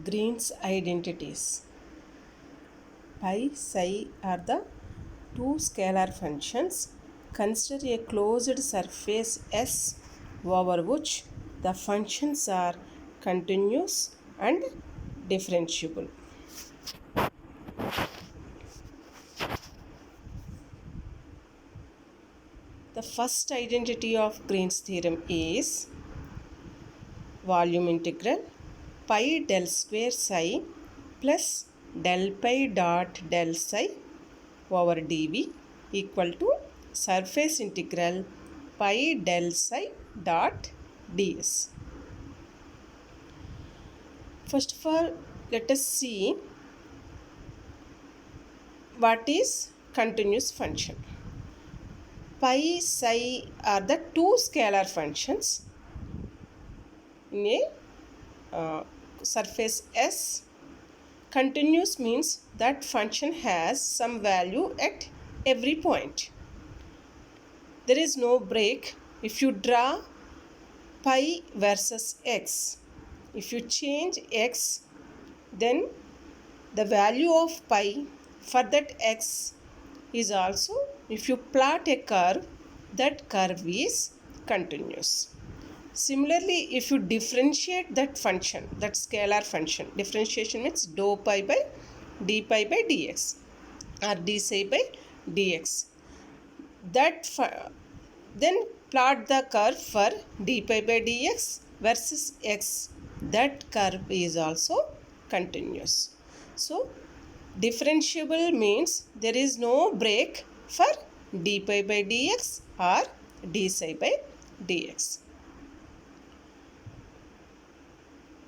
Green's identities. Pi, psi are the two scalar functions. Consider a closed surface S over which the functions are continuous and differentiable. The first identity of Green's theorem is volume integral pi del square psi plus del pi dot del psi over dv equal to surface integral pi del psi dot ds. First of all, let us see what is continuous function. Pi, psi are the two scalar functions in a surface S. Continuous means that function has some value at every point. There is no break. If you draw pi versus x, if you change x, then the value of pi for that x is also, if you plot a curve, that curve is continuous. Similarly, if you differentiate that function, that scalar function, differentiation means dou pi by dx or d psi by dx. Then plot the curve for d pi by dx versus x. That curve is also continuous. So, differentiable means there is no break for d pi by dx or d psi by dx.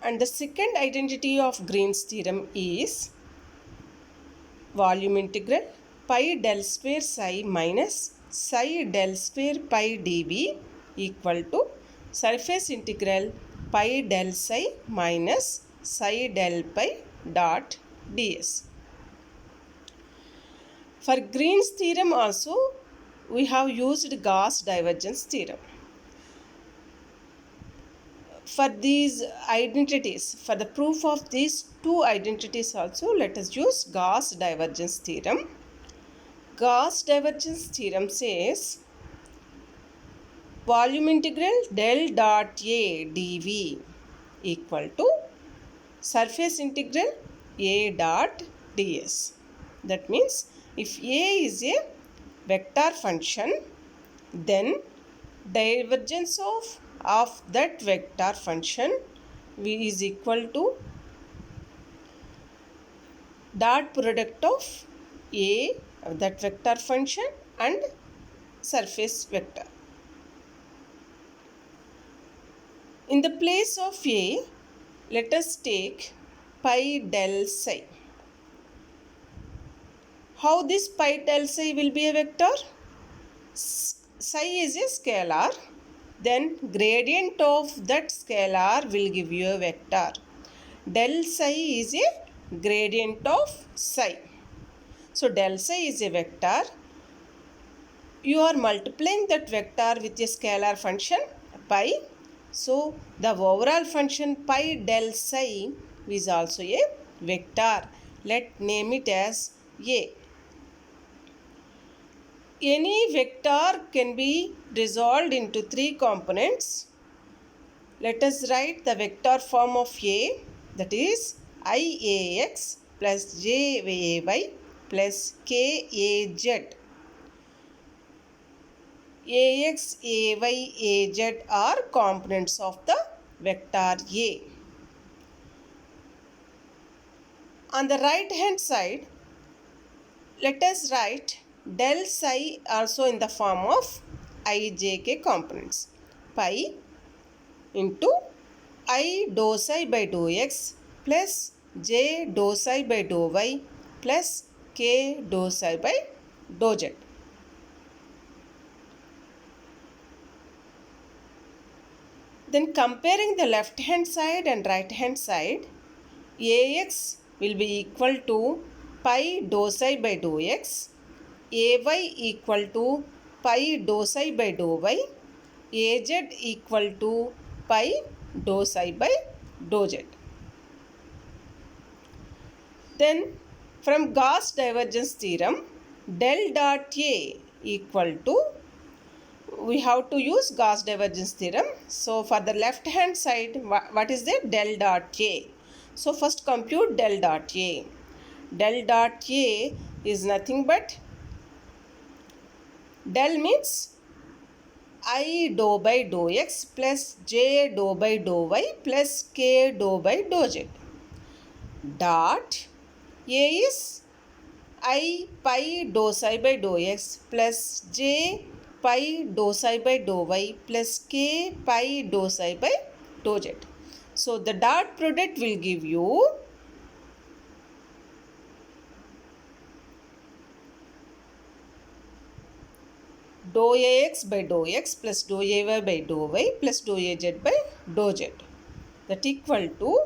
And the second identity of Green's theorem is volume integral pi del square psi minus psi del square pi dv equal to surface integral pi del psi minus psi del pi dot ds. For Green's theorem also, we have used Gauss divergence theorem. For these identities, for the proof of these two identities also, let us use Gauss divergence theorem. Gauss divergence theorem says volume integral del dot A dv equal to surface integral A dot ds. That means if A is a vector function, then divergence of that vector function V is equal to dot product of A, that vector function, and surface vector. In the place of A, let us take pi del psi. How this pi del psi will be a vector? Psi is a scalar. Then gradient of that scalar will give you a vector. Del psi is a gradient of psi. So del psi is a vector. You are multiplying that vector with a scalar function pi. So the overall function pi del psi is also a vector. Let name it as A. Any vector can be resolved into three components. Let us write the vector form of A, that is Iax plus Jay plus Kaz. Ax, Ay, Az are components of the vector A. On the right hand side, let us write del psi also in the form of ijk components. Pi into I dou psi by dou x plus j dou psi by dou y plus k dou psi by dou z. Then comparing the left hand side and right hand side, Ax will be equal to pi dou psi by dou x, Ay equal to pi dou psi by dou y, Az equal to pi dou psi by dou z. Then from Gauss divergence theorem, del dot A equal to, we have to use Gauss divergence theorem. So for the left hand side, what is the del dot A? So first compute del dot A. Del dot A is nothing but, del means I dou by dou x plus j dou by dou y plus k dou by dou z. Dot A is I pi dou psi by dou x plus j pi dou psi by dou y plus k pi dou psi by dou z. So the dot product will give you dou ax by dou x plus dou ay by dou y plus dou az by dou z. That equal to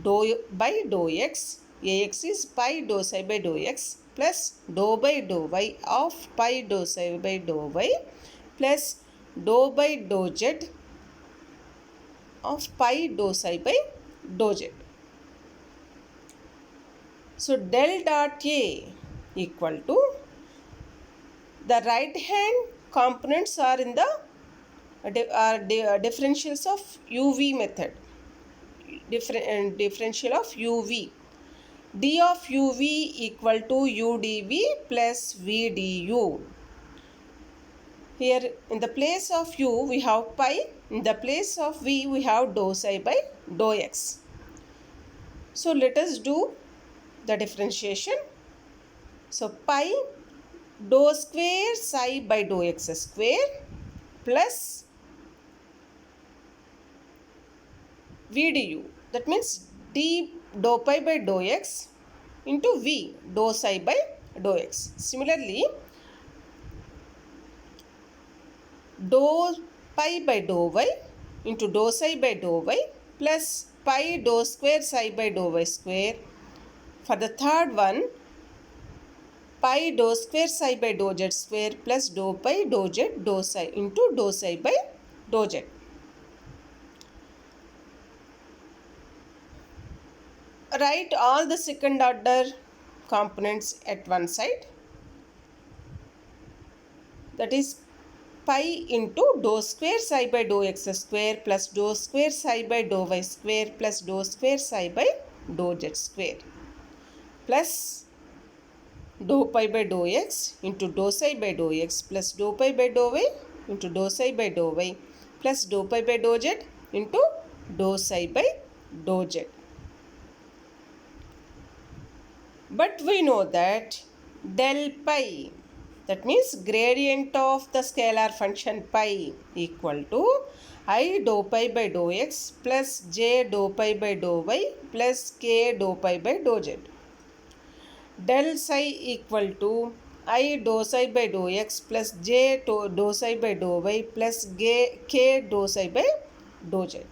dou by dou x, ax is pi dou psi by dou x plus dou by dou y of pi dou psi by dou y plus dou by dou z of pi dou psi by dou z. So del dot A equal to, the right hand components are in the differentials of UV method. Differential of UV. D of UV equal to UdV plus VdU. Here in the place of U we have pi, in the place of V we have dou psi by dou x. So let us do the differentiation. So pi dou square psi by dou x square plus VdU. That means d dou pi by dou x into V dou psi by dou x. Similarly, dou pi by dou y into dou psi by dou y plus pi dou square psi by dou y square. For the third one, pi dou square psi by dou z square plus dou pi dou z dou psi into dou psi by dou z. Write all the second order components at one side. That is pi into dou square psi by dou x square plus dou square psi by dou y square plus dou square psi by dou z square plus dou pi by dou x into dou psi by dou x plus dou pi by dou y into dou psi by dou y plus dou pi by dou z into dou psi by dou z. But we know that del pi, that means gradient of the scalar function pi, equal to I dou pi by dou x plus j dou pi by dou y plus k dou pi by dou z. Del psi equal to I dou psi by dou x plus j dou psi by dou y plus k dou psi by dou z.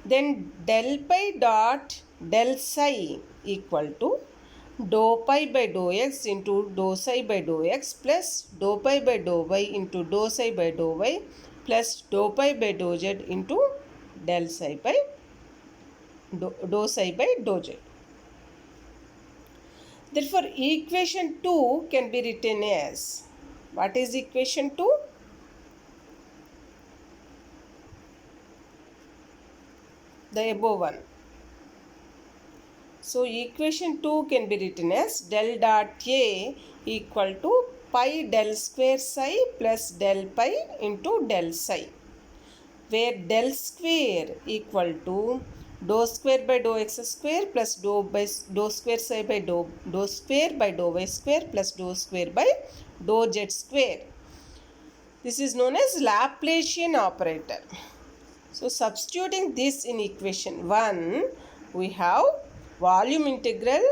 Then del pi dot del psi equal to dou pi by dou x into dou psi by dou x plus dou pi by dou y into dou psi by dou y plus dou pi by dou z into del psi by dou psi by dou z. Therefore, equation 2 can be written as, what is equation 2? The above one. So equation 2 can be written as del dot A equal to pi del square psi plus del pi into del psi, where del square equal to dou square by dou x square plus dou square psi by dou square by dou y square plus dou square by dou z square. This is known as Laplacian operator. So substituting this in equation 1, we have volume integral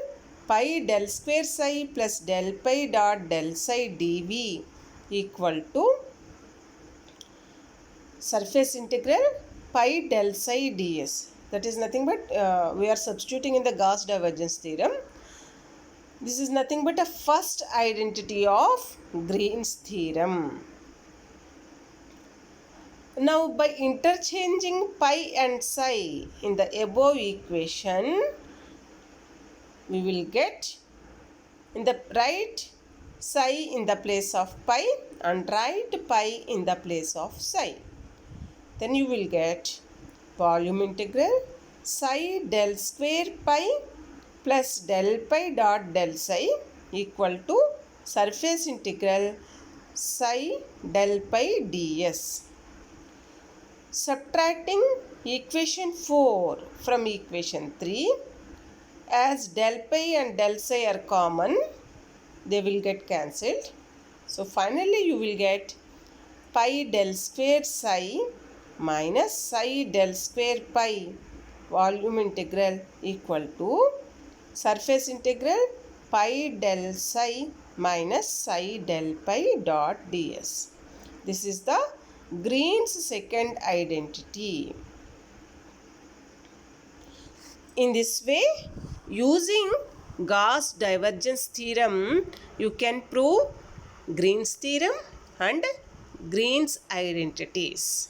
pi del square psi plus del pi dot del psi dv equal to surface integral pi del psi ds. That is nothing but, we are substituting in the Gauss divergence theorem. This is nothing but a first identity of Green's theorem. Now by interchanging pi and psi in the above equation, we will get in the right psi in the place of pi and write pi in the place of psi. Then you will get volume integral psi del square pi plus del pi dot del psi equal to surface integral psi del pi ds. Subtracting equation 4 from equation 3, as del pi and del psi are common, they will get cancelled. So finally you will get pi del square psi minus psi del square pi volume integral equal to surface integral pi del psi minus psi del pi dot ds. This is the Green's second identity. In this way, using Gauss divergence theorem, you can prove Green's theorem and Green's identities.